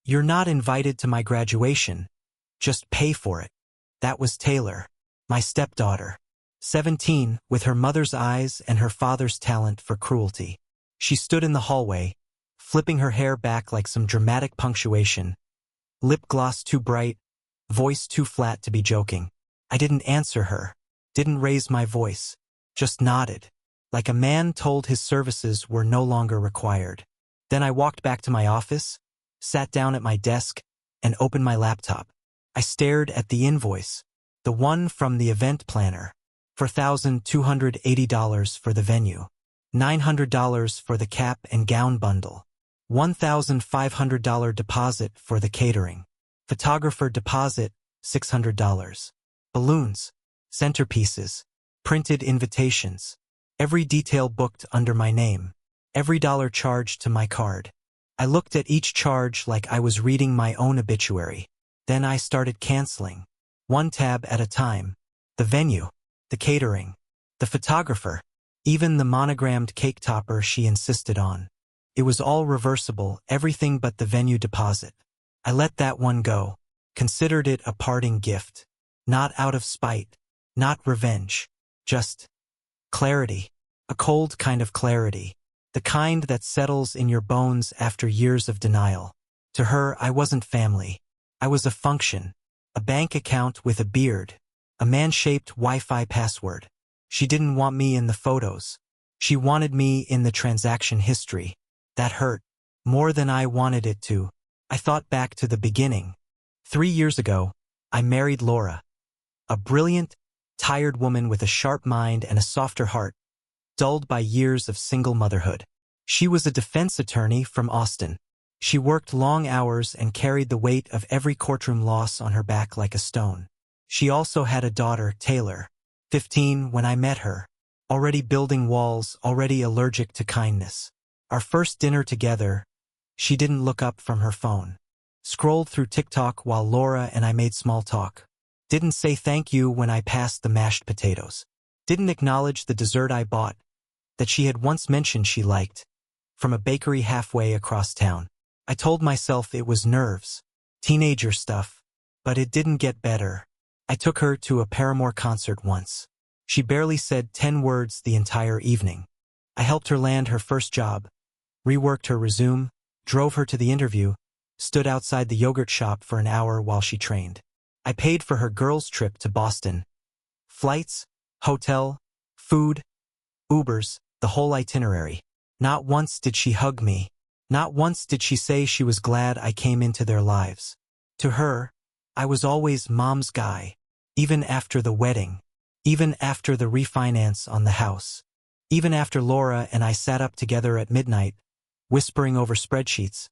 "You're not invited to my graduation. Just pay for it." That was Taylor, my stepdaughter. 17, with her mother's eyes and her father's talent for cruelty. She stood in the hallway, flipping her hair back like some dramatic punctuation, lip gloss too bright, voice too flat to be joking. I didn't answer her, didn't raise my voice, just nodded, like a man told his services were no longer required. Then I walked back to my office, sat down at my desk, and opened my laptop. I stared at the invoice, the one from the event planner, $4,280 for the venue, $900 for the cap and gown bundle, $1,500 deposit for the catering, photographer deposit, $600, balloons, centerpieces, printed invitations, every detail booked under my name, every dollar charged to my card. I looked at each charge like I was reading my own obituary. Then I started canceling, one tab at a time. The venue, the catering, the photographer, even the monogrammed cake topper she insisted on. It was all reversible, everything but the venue deposit. I let that one go, considered it a parting gift. Not out of spite, not revenge, just clarity. A cold kind of clarity, the kind that settles in your bones after years of denial. To her, I wasn't family. I was a function, a bank account with a beard, a man-shaped Wi-Fi password. She didn't want me in the photos. She wanted me in the transaction history. That hurt, more than I wanted it to. I thought back to the beginning. 3 years ago, I married Laura. A brilliant, tired woman with a sharp mind and a softer heart, dulled by years of single motherhood. She was a defense attorney from Austin. She worked long hours and carried the weight of every courtroom loss on her back like a stone. She also had a daughter, Taylor, 15 when I met her, already building walls, already allergic to kindness. Our first dinner together, she didn't look up from her phone. Scrolled through TikTok while Laura and I made small talk. Didn't say thank you when I passed the mashed potatoes. Didn't acknowledge the dessert I bought, that she had once mentioned she liked, from a bakery halfway across town. I told myself it was nerves, teenager stuff, but it didn't get better. I took her to a Paramore concert once. She barely said 10 words the entire evening. I helped her land her first job, reworked her resume, drove her to the interview, stood outside the yogurt shop for an hour while she trained. I paid for her girls' trip to Boston. Flights, hotel, food, Ubers, the whole itinerary. Not once did she hug me. Not once did she say she was glad I came into their lives. To her, I was always mom's guy, even after the wedding, even after the refinance on the house, even after Laura and I sat up together at midnight, whispering over spreadsheets,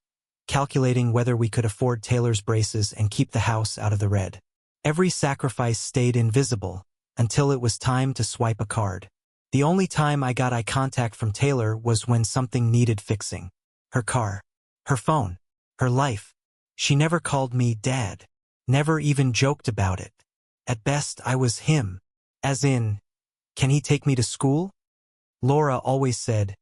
calculating whether we could afford Taylor's braces and keep the house out of the red. Every sacrifice stayed invisible until it was time to swipe a card. The only time I got eye contact from Taylor was when something needed fixing. Her car, her phone, her life. She never called me dad, never even joked about it. At best, I was him, as in, can he take me to school? Laura always said,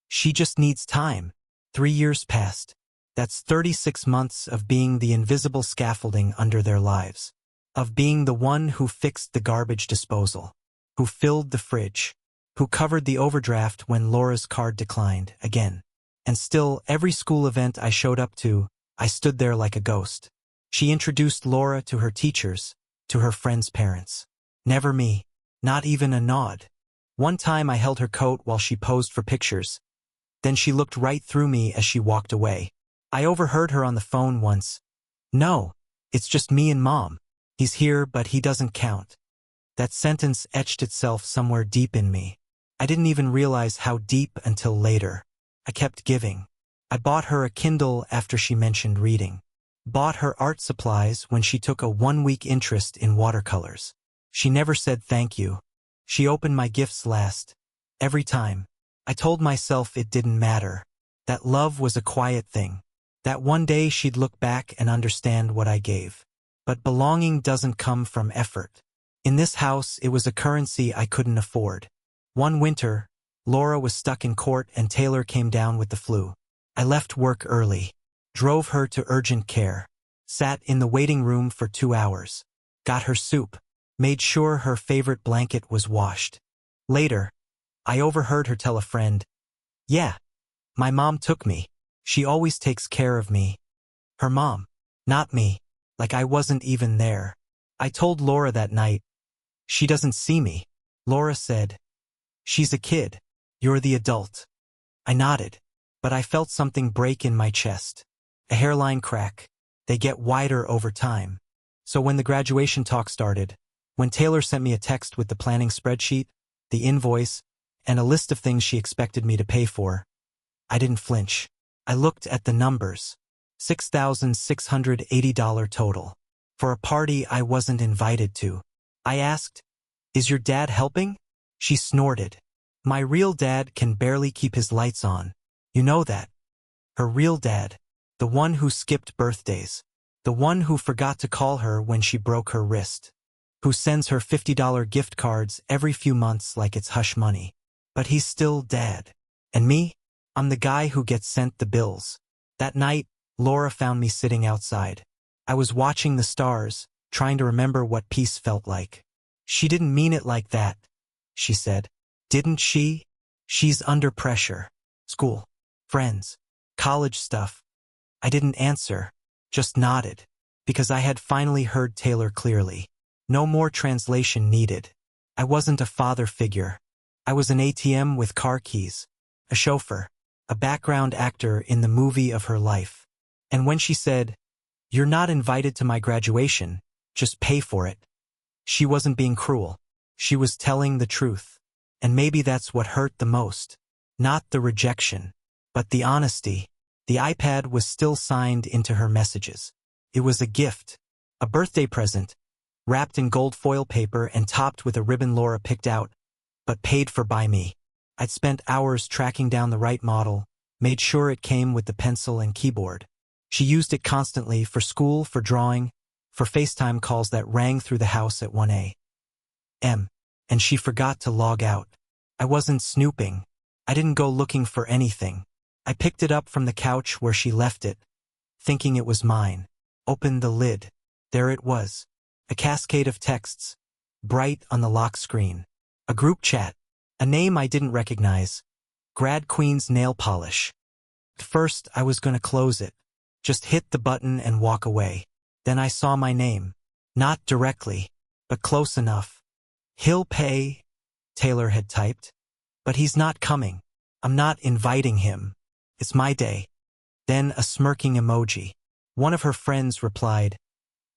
she just needs time. 3 years passed. That's 36 months of being the invisible scaffolding under their lives, of being the one who fixed the garbage disposal, who filled the fridge, who covered the overdraft when Laura's card declined again. And still, every school event I showed up to, I stood there like a ghost. She introduced Laura to her teachers, to her friends' parents. Never me, not even a nod. One time I held her coat while she posed for pictures. Then she looked right through me as she walked away. I overheard her on the phone once. No, it's just me and Mom. He's here, but he doesn't count. That sentence etched itself somewhere deep in me. I didn't even realize how deep until later. I kept giving. I bought her a Kindle after she mentioned reading. Bought her art supplies when she took a 1-week interest in watercolors. She never said thank you. She opened my gifts last. Every time. I told myself it didn't matter. That love was a quiet thing. That one day she'd look back and understand what I gave. But belonging doesn't come from effort. In this house, it was a currency I couldn't afford. One winter, Laura was stuck in court and Taylor came down with the flu. I left work early. drove her to urgent care, sat in the waiting room for 2 hours, got her soup, made sure her favorite blanket was washed. Later, I overheard her tell a friend, "Yeah, my mom took me. She always takes care of me." Her mom, not me, like I wasn't even there. I told Laura that night, "She doesn't see me." Laura said, "She's a kid. You're the adult." I nodded, but I felt something break in my chest. A hairline crack. They get wider over time. So when the graduation talk started, when Taylor sent me a text with the planning spreadsheet, the invoice, and a list of things she expected me to pay for, I didn't flinch. I looked at the numbers. $6,680 total. For a party I wasn't invited to. I asked, "Is your dad helping?" She snorted. "My real dad can barely keep his lights on. You know that." Her real dad. The one who skipped birthdays. The one who forgot to call her when she broke her wrist. Who sends her $50 gift cards every few months like it's hush money. But he's still dad. And me? I'm the guy who gets sent the bills. That night, Laura found me sitting outside. I was watching the stars, trying to remember what peace felt like. "She didn't mean it like that," she said. "Didn't she? She's under pressure. School, friends, college stuff." I didn't answer, just nodded, because I had finally heard Taylor clearly. No more translation needed. I wasn't a father figure. I was an ATM with car keys, a chauffeur, a background actor in the movie of her life. And when she said, "You're not invited to my graduation, just pay for it," she wasn't being cruel. She was telling the truth. And maybe that's what hurt the most. Not the rejection, but the honesty. The iPad was still signed into her messages. It was a gift, a birthday present, wrapped in gold foil paper and topped with a ribbon Laura picked out, but paid for by me. I'd spent hours tracking down the right model, made sure it came with the pencil and keyboard. She used it constantly for school, for drawing, for FaceTime calls that rang through the house at 1 a.m. And she forgot to log out. I wasn't snooping. I didn't go looking for anything. I picked it up from the couch where she left it, thinking it was mine. Opened the lid. There it was. A cascade of texts, bright on the lock screen. A group chat. A name I didn't recognize. Grad Queen's nail polish. At first, I was going to close it. Just hit the button and walk away. Then I saw my name. Not directly, but close enough. "He'll pay," Taylor had typed. "But he's not coming. I'm not inviting him. It's my day." Then a smirking emoji. One of her friends replied,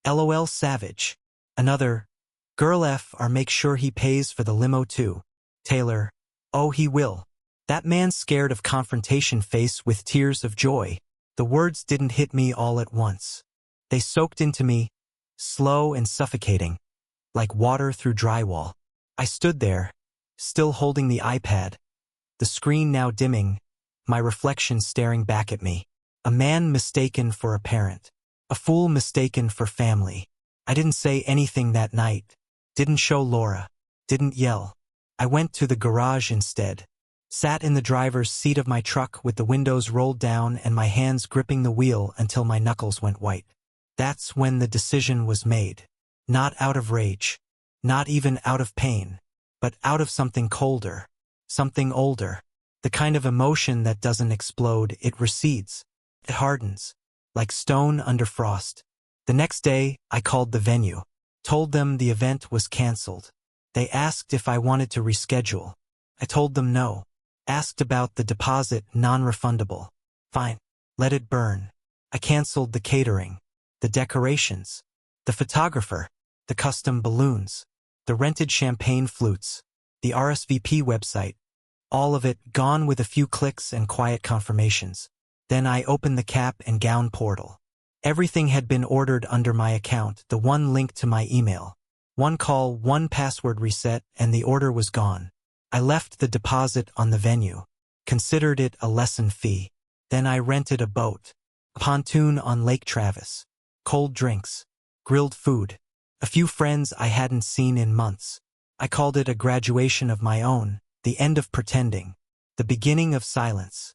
"LOL savage." Another, "Girl F or make sure he pays for the limo too." Taylor, "Oh, he will." That man's scared of confrontation face with tears of joy. The words didn't hit me all at once. They soaked into me, slow and suffocating, like water through drywall. I stood there, still holding the iPad, the screen now dimming, my reflection staring back at me. A man mistaken for a parent. A fool mistaken for family. I didn't say anything that night. Didn't show Laura. Didn't yell. I went to the garage instead. Sat in the driver's seat of my truck with the windows rolled down and my hands gripping the wheel until my knuckles went white. That's when the decision was made. Not out of rage. Not even out of pain. But out of something colder. Something older. The kind of emotion that doesn't explode, it recedes. It hardens. Like stone under frost. The next day, I called the venue. Told them the event was canceled. They asked if I wanted to reschedule. I told them no. Asked about the deposit, non-refundable. Fine. Let it burn. I canceled the catering. The decorations. The photographer. The custom balloons. The rented champagne flutes. The RSVP website. All of it gone with a few clicks and quiet confirmations. Then I opened the cap and gown portal. Everything had been ordered under my account, the one link to my email. One call, one password reset, and the order was gone. I left the deposit on the venue. Considered it a lesson fee. Then I rented a boat. A pontoon on Lake Travis. Cold drinks. Grilled food. A few friends I hadn't seen in months. I called it a graduation of my own. The end of pretending. The beginning of silence.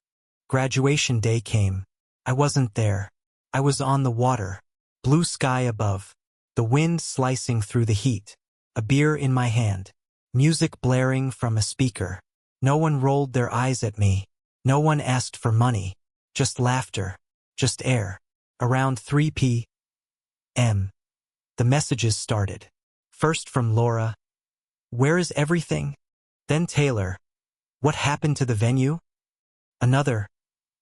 Graduation day came. I wasn't there. I was on the water, blue sky above, the wind slicing through the heat, a beer in my hand, music blaring from a speaker. No one rolled their eyes at me. No one asked for money. Just laughter. Just air. Around 3 p.m. the messages started. First from Laura. Where is everything? Then Taylor. What happened to the venue? Another.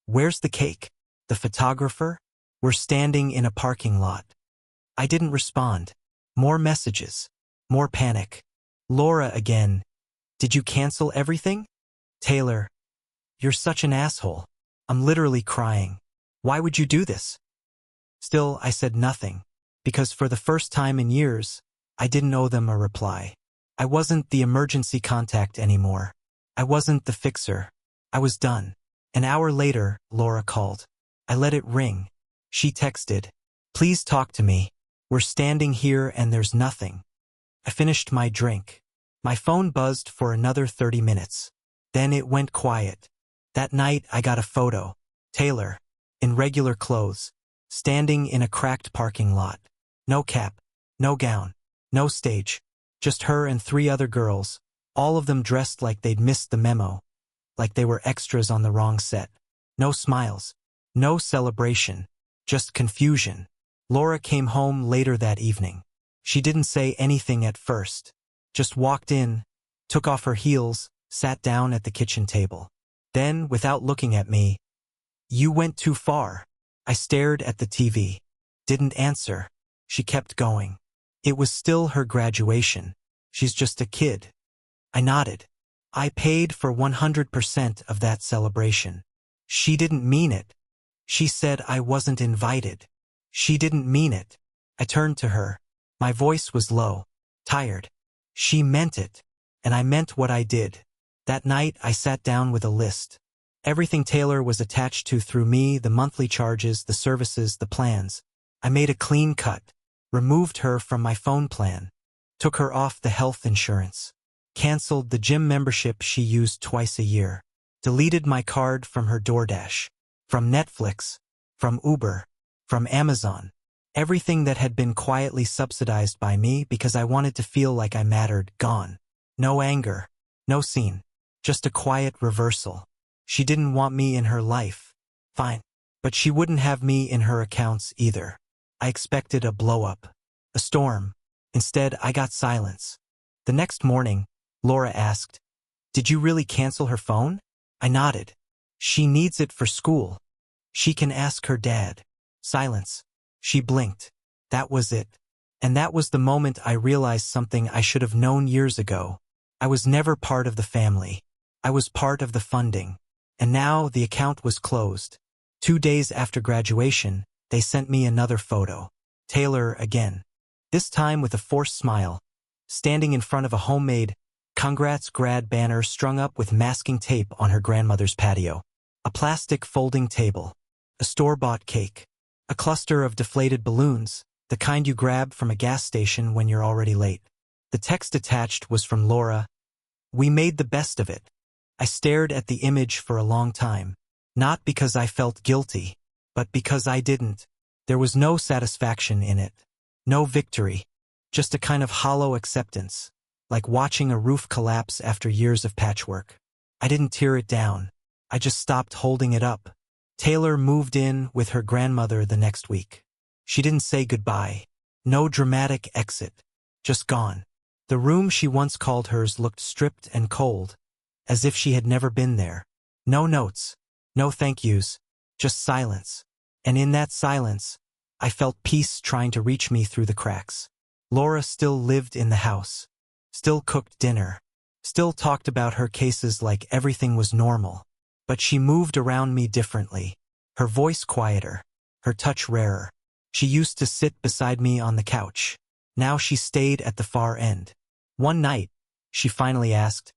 Where's the cake? The photographer? We're standing in a parking lot. I didn't respond. More messages. More panic. Laura again. Did you cancel everything? Taylor. You're such an asshole. I'm literally crying. Why would you do this? Still, I said nothing, because for the first time in years, I didn't owe them a reply. I wasn't the emergency contact anymore. I wasn't the fixer. I was done. An hour later, Laura called. I let it ring. She texted, please talk to me. We're standing here and there's nothing. I finished my drink. My phone buzzed for another 30 minutes. Then it went quiet. That night I got a photo. Taylor, in regular clothes, standing in a cracked parking lot. No cap, no gown, no stage. Just her and 3 other girls, all of them dressed like they'd missed the memo, like they were extras on the wrong set. No smiles, no celebration, just confusion. Laura came home later that evening. She didn't say anything at first, just walked in, took off her heels, sat down at the kitchen table. Then, without looking at me, you went too far. I stared at the TV. Didn't answer. She kept going. It was still her graduation. She's just a kid. I nodded. I paid for 100% of that celebration. She didn't mean it. She said I wasn't invited. She didn't mean it. I turned to her. My voice was low, tired. She meant it, and I meant what I did. That night I sat down with a list. Everything Taylor was attached to through me, the monthly charges, the services, the plans. I made a clean cut, removed her from my phone plan, took her off the health insurance, canceled the gym membership she used twice a year, deleted my card from her DoorDash, from Netflix, from Uber, from Amazon, everything that had been quietly subsidized by me because I wanted to feel like I mattered, gone. No anger, no scene, just a quiet reversal. She didn't want me in her life. Fine. But she wouldn't have me in her accounts either. I expected a blow-up, a storm. Instead, I got silence. The next morning, Laura asked, did you really cancel her phone? I nodded. She needs it for school. She can ask her dad. Silence. She blinked. That was it. And that was the moment I realized something I should have known years ago. I was never part of the family. I was part of the funding. And now the account was closed. 2 days after graduation, they sent me another photo. Taylor again. This time with a forced smile, standing in front of a homemade "Congrats Grad" banner strung up with masking tape on her grandmother's patio. A plastic folding table. A store-bought cake. A cluster of deflated balloons, the kind you grab from a gas station when you're already late. The text attached was from Laura. We made the best of it. I stared at the image for a long time. Not because I felt guilty, but because I didn't. There was no satisfaction in it. No victory. Just a kind of hollow acceptance, like watching a roof collapse after years of patchwork. I didn't tear it down. I just stopped holding it up. Taylor moved in with her grandmother the next week. She didn't say goodbye. No dramatic exit. Just gone. The room she once called hers looked stripped and cold, as if she had never been there. No notes. No thank yous. Just silence. And in that silence, I felt peace trying to reach me through the cracks. Laura still lived in the house. Still cooked dinner. Still talked about her cases like everything was normal. But she moved around me differently. Her voice quieter. Her touch rarer. She used to sit beside me on the couch. Now she stayed at the far end. One night, she finally asked,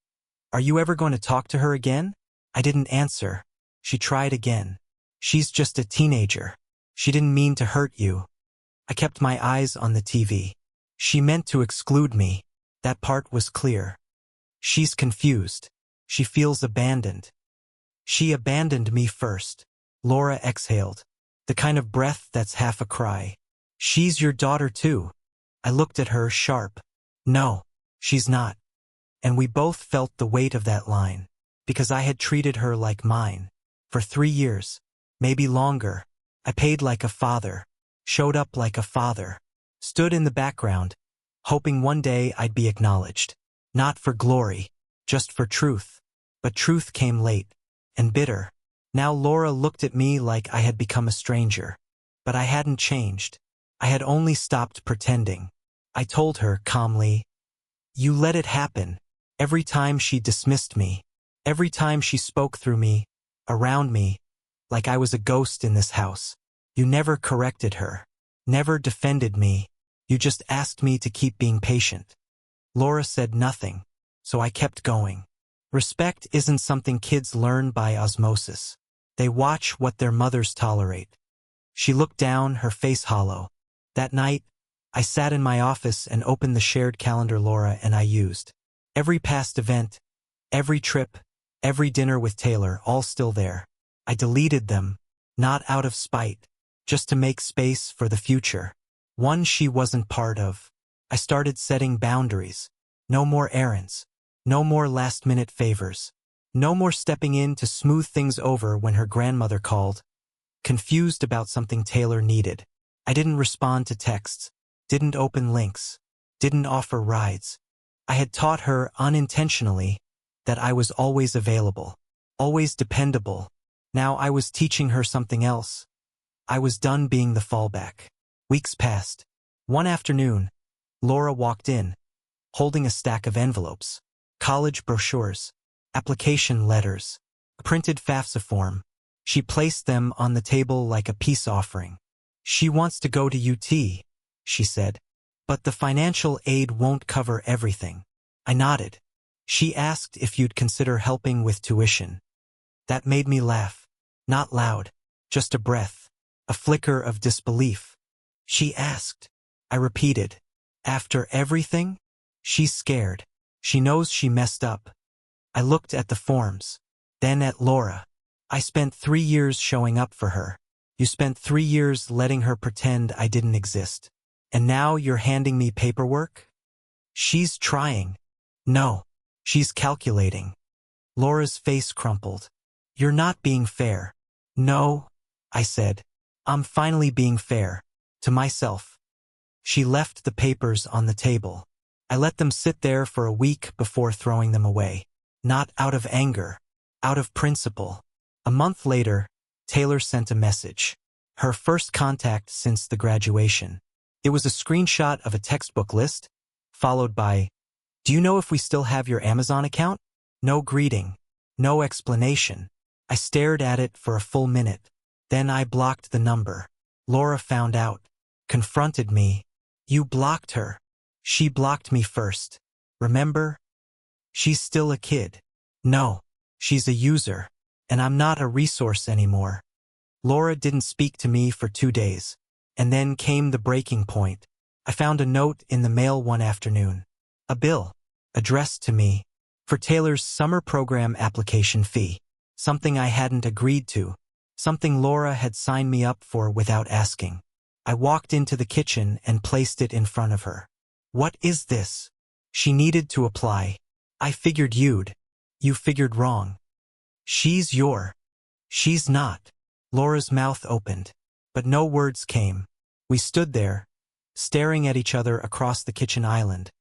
"Are you ever going to talk to her again?" I didn't answer. She tried again. "She's just a teenager. She didn't mean to hurt you." I kept my eyes on the TV. She meant to exclude me. That part was clear. She's confused. She feels abandoned. She abandoned me first. Laura exhaled. The kind of breath that's half a cry. She's your daughter too. I looked at her sharp. No, she's not. And we both felt the weight of that line, because I had treated her like mine. For 3 years, maybe longer, I paid like a father, showed up like a father, stood in the background, hoping one day I'd be acknowledged. Not for glory, just for truth. But truth came late, and bitter. Now Laura looked at me like I had become a stranger. But I hadn't changed. I had only stopped pretending. I told her calmly, "You let it happen." Every time she dismissed me, every time she spoke through me, around me, like I was a ghost in this house. You never corrected her, never defended me. You just asked me to keep being patient. Laura said nothing, so I kept going. Respect isn't something kids learn by osmosis. They watch what their mothers tolerate. She looked down, her face hollow. That night, I sat in my office and opened the shared calendar Laura and I used. Every past event, every trip, every dinner with Taylor, all still there. I deleted them, not out of spite, just to make space for the future. One she wasn't part of. I started setting boundaries. No more errands. No more last-minute favors. No more stepping in to smooth things over when her grandmother called, confused about something Taylor needed. I didn't respond to texts, didn't open links, didn't offer rides. I had taught her unintentionally that I was always available, always dependable. Now I was teaching her something else. I was done being the fallback. Weeks passed. One afternoon, Laura walked in, holding a stack of envelopes, college brochures, application letters, a printed FAFSA form. She placed them on the table like a peace offering. "She wants to go to UT," she said. "But the financial aid won't cover everything." I nodded. "She asked if you'd consider helping with tuition." That made me laugh. Not loud, just a breath, a flicker of disbelief. "She asked," I repeated. "After everything?" She's scared. She knows she messed up. I looked at the forms, then at Laura. I spent 3 years showing up for her. You spent 3 years letting her pretend I didn't exist. And now you're handing me paperwork? She's trying. No, she's calculating. Laura's face crumpled. "You're not being fair." "No," I said. "I'm finally being fair. To myself." She left the papers on the table. I let them sit there for a week before throwing them away. Not out of anger, out of principle. A month later, Taylor sent a message. Her first contact since the graduation. It was a screenshot of a textbook list, followed by, "Do you know if we still have your Amazon account?" No greeting, no explanation. I stared at it for a full minute. Then I blocked the number. Laura found out, confronted me. "You blocked her." "She blocked me first. Remember? She's still a kid." "No, she's a user, and I'm not a resource anymore." Laura didn't speak to me for 2 days. And then came the breaking point. I found a note in the mail one afternoon. A bill, addressed to me, for Taylor's summer program application fee. Something I hadn't agreed to. Something Laura had signed me up for without asking. I walked into the kitchen and placed it in front of her. "What is this?" She needed to apply. "I figured you figured wrong. She's not." Laura's mouth opened, but no words came. We stood there, staring at each other across the kitchen island,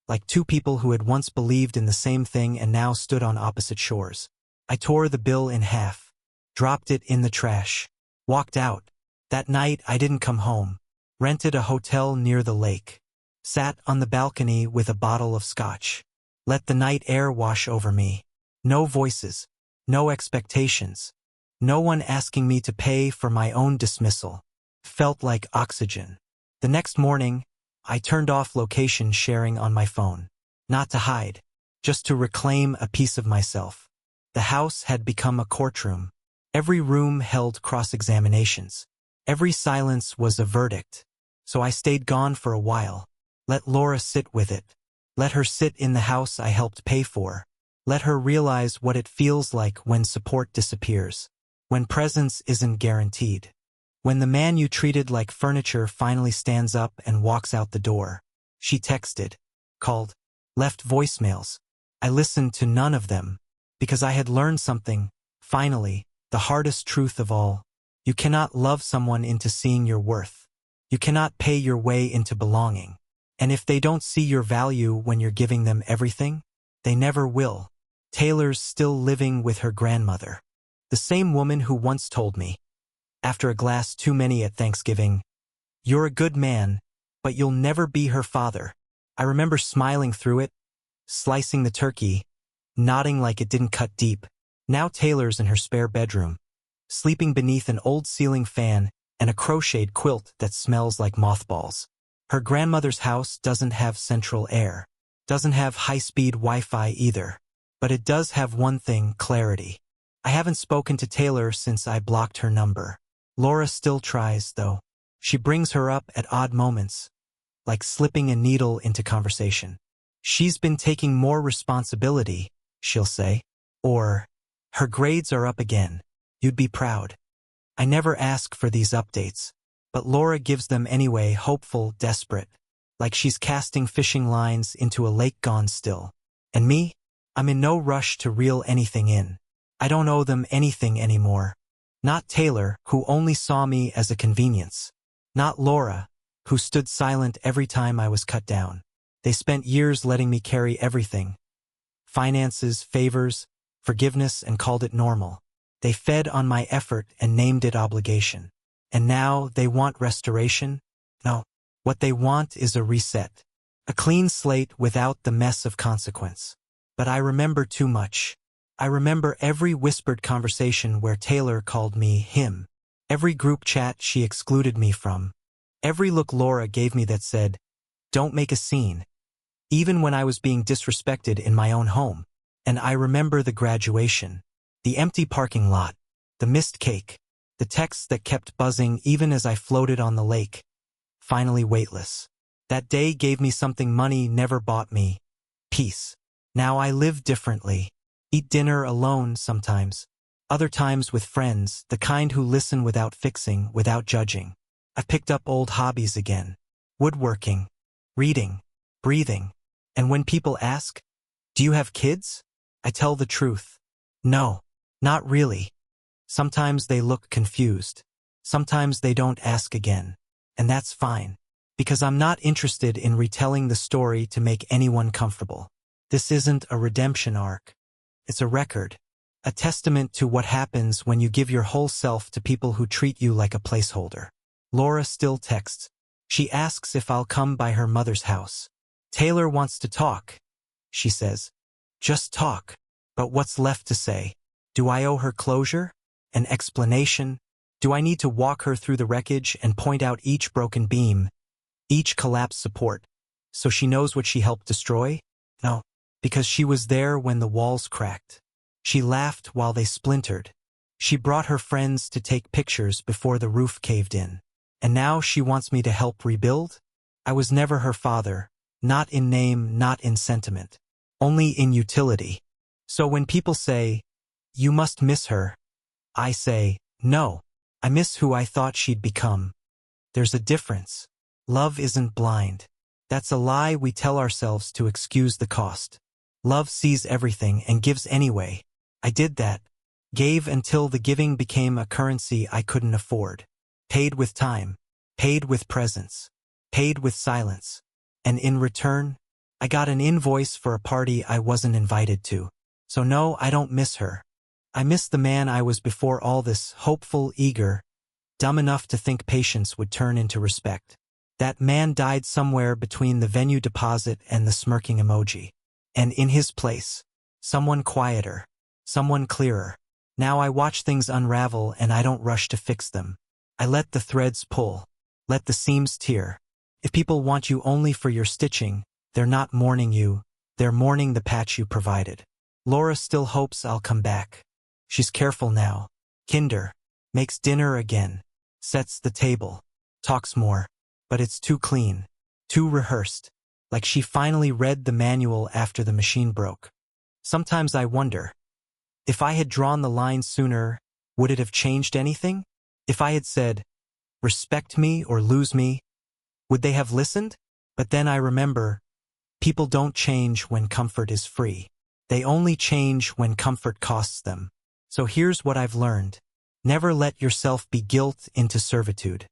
like two people who had once believed in the same thing and now stood on opposite shores. I tore the bill in half, dropped it in the trash, walked out. That night I didn't come home, rented a hotel near the lake, sat on the balcony with a bottle of scotch, let the night air wash over me. No voices, no expectations. No one asking me to pay for my own dismissal. Felt like oxygen. The next morning, I turned off location sharing on my phone. Not to hide, just to reclaim a piece of myself. The house had become a courtroom. Every room held cross-examinations. Every silence was a verdict. So I stayed gone for a while. Let Laura sit with it. Let her sit in the house I helped pay for. Let her realize what it feels like when support disappears. When presence isn't guaranteed. When the man you treated like furniture finally stands up and walks out the door. She texted, called, left voicemails. I listened to none of them, because I had learned something, finally, the hardest truth of all. You cannot love someone into seeing your worth. You cannot pay your way into belonging. And if they don't see your value when you're giving them everything, they never will. Taylor's still living with her grandmother. The same woman who once told me, after a glass too many at Thanksgiving, "You're a good man, but you'll never be her father." I remember smiling through it, slicing the turkey, nodding like it didn't cut deep. Now Taylor's in her spare bedroom, sleeping beneath an old ceiling fan and a crocheted quilt that smells like mothballs. Her grandmother's house doesn't have central air, doesn't have high-speed Wi-Fi either, but it does have one thing: clarity. I haven't spoken to Taylor since I blocked her number. Laura still tries, though. She brings her up at odd moments, like slipping a needle into conversation. "She's been taking more responsibility," she'll say. Or, "Her grades are up again. You'd be proud." I never ask for these updates, but Laura gives them anyway, hopeful, desperate, like she's casting fishing lines into a lake gone still. And me? I'm in no rush to reel anything in. I don't owe them anything anymore. Not Taylor, who only saw me as a convenience. Not Laura, who stood silent every time I was cut down. They spent years letting me carry everything. Finances, favors, forgiveness, and called it normal. They fed on my effort and named it obligation. And now they want restoration? No. What they want is a reset. A clean slate without the mess of consequence. But I remember too much. I remember every whispered conversation where Taylor called me him. Every group chat she excluded me from. Every look Laura gave me that said, "Don't make a scene." Even when I was being disrespected in my own home. And I remember the graduation. The empty parking lot. The missed cake. The texts that kept buzzing even as I floated on the lake. Finally weightless. That day gave me something money never bought me. Peace. Now I live differently. Eat dinner alone sometimes. Other times with friends, the kind who listen without fixing, without judging. I've picked up old hobbies again. Woodworking. Reading. Breathing. And when people ask, "Do you have kids?" I tell the truth. No, not really. Sometimes they look confused. Sometimes they don't ask again. And that's fine. Because I'm not interested in retelling the story to make anyone comfortable. This isn't a redemption arc. It's a record. A testament to what happens when you give your whole self to people who treat you like a placeholder. Laura still texts. She asks if I'll come by her mother's house. "Taylor wants to talk," she says. Just talk. But what's left to say? Do I owe her closure? An explanation? Do I need to walk her through the wreckage and point out each broken beam, each collapsed support, so she knows what she helped destroy? No, because she was there when the walls cracked. She laughed while they splintered. She brought her friends to take pictures before the roof caved in. And now she wants me to help rebuild? I was never her father, not in name, not in sentiment, only in utility. So when people say, "You must miss her," I say, no, I miss who I thought she'd become. There's a difference. Love isn't blind. That's a lie we tell ourselves to excuse the cost. Love sees everything and gives anyway. I did that. Gave until the giving became a currency I couldn't afford. Paid with time. Paid with presence. Paid with silence. And in return, I got an invoice for a party I wasn't invited to. So no, I don't miss her. I miss the man I was before all this, hopeful, eager, dumb enough to think patience would turn into respect. That man died somewhere between the venue deposit and the smirking emoji. And in his place, someone quieter, someone clearer. Now I watch things unravel and I don't rush to fix them. I let the threads pull, let the seams tear. If people want you only for your stitching, they're not mourning you, they're mourning the patch you provided. Laura still hopes I'll come back. She's careful now. Kinder. Makes dinner again. Sets the table. Talks more. But it's too clean. Too rehearsed. Like she finally read the manual after the machine broke. Sometimes I wonder, if I had drawn the line sooner, would it have changed anything? If I had said, Respect me or lose me? Would they have listened? But then I remember, people don't change when comfort is free. They only change when comfort costs them. So here's what I've learned. Never let yourself be guilt into servitude.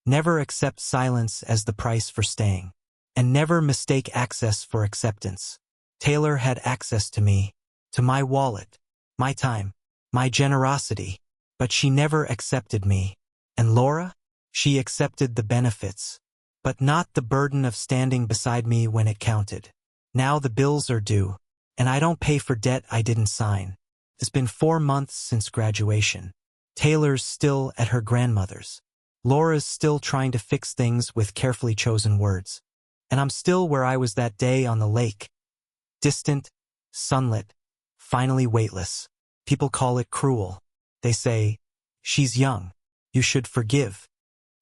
Never accept silence as the price for staying. And never mistake access for acceptance. Taylor had access to me, to my wallet, my time, my generosity, but she never accepted me. And Laura? She accepted the benefits, but not the burden of standing beside me when it counted. Now the bills are due, and I don't pay for debt I didn't sign. It's been 4 months since graduation. Taylor's still at her grandmother's. Laura's still trying to fix things with carefully chosen words. And I'm still where I was that day on the lake. Distant, sunlit, finally weightless. People call it cruel. They say, she's young. You should forgive.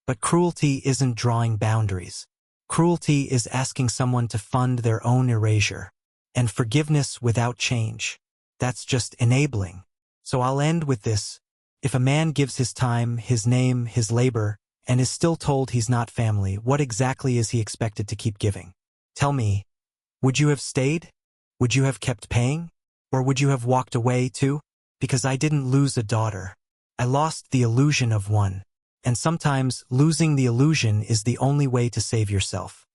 But cruelty isn't drawing boundaries. Cruelty is asking someone to fund their own erasure. And forgiveness without change. That's just enabling. So I'll end with this. If a man gives his time, his name, his labor, and is still told he's not family, what exactly is he expected to keep giving? Tell me, would you have stayed? Would you have kept paying? Or would you have walked away too? Because I didn't lose a daughter. I lost the illusion of one. And sometimes losing the illusion is the only way to save yourself.